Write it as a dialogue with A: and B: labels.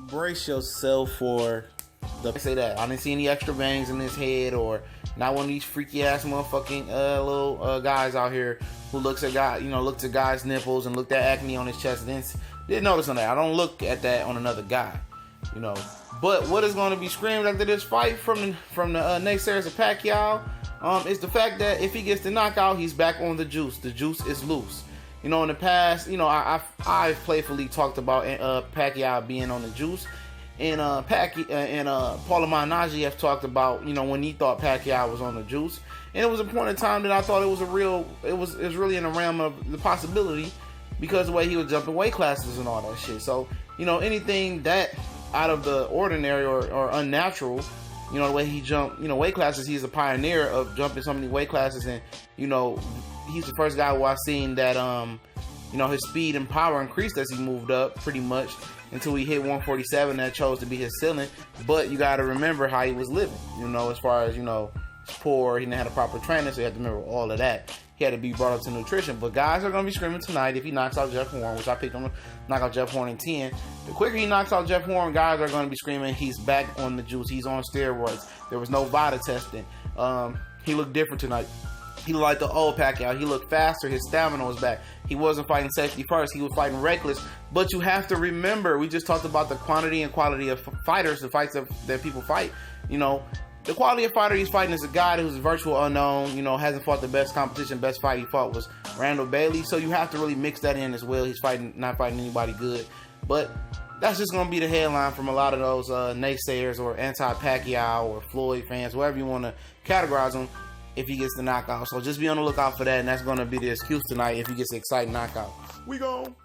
A: brace yourself for the say that. I didn't see any extra bangs in his head, or not one of these freaky ass motherfucking little guys out here who looks at guys' nipples and looked at acne on his chest. Didn't notice on that. I don't look at that on another guy, you know. But what is going to be screamed after this fight from the naysayers of Pacquiao is the fact that if he gets the knockout, he's back on the juice. The juice is loose. You know, in the past, you know, I've playfully talked about Pacquiao being on the juice, and Paula Malignaggi have talked about, you know, when he thought Pacquiao was on the juice, and it was a point in time that I thought it was really in the realm of the possibility, because the way he was jumping weight classes and all that shit. So, you know, anything that out of the ordinary or unnatural, you know, the way he jumped, you know, weight classes, he's a pioneer of jumping so many weight classes, and, you know, he's the first guy who I've seen that, you know, his speed and power increased as he moved up pretty much until he hit 147. That chose to be his ceiling. But you got to remember how he was living, you know, as far as, you know, he's poor, he didn't have a proper trainer, so you have to remember all of that. He had to be brought up to nutrition. But guys are going to be screaming tonight if he knocks out Jeff Horn, which I picked him to knock out Jeff Horn in 10. The quicker he knocks out Jeff Horn, guys are going to be screaming he's back on the juice. He's on steroids. There was no VADA testing. He looked different tonight. He looked like the old Pacquiao. He looked faster. His stamina was back. He wasn't fighting safety first. He was fighting reckless. But you have to remember, we just talked about the quantity and quality of fighters, the fights that people fight. You know, the quality of fighter he's fighting is a guy who's a virtual unknown, you know, hasn't fought the best competition. Best fight he fought was Randall Bailey. So you have to really mix that in as well. He's not fighting anybody good. But that's just going to be the headline from a lot of those naysayers or anti-Pacquiao or Floyd fans, whatever you want to categorize them, if he gets the knockout. So just be on the lookout for that, and that's going to be the excuse tonight if he gets the exciting knockout. We go.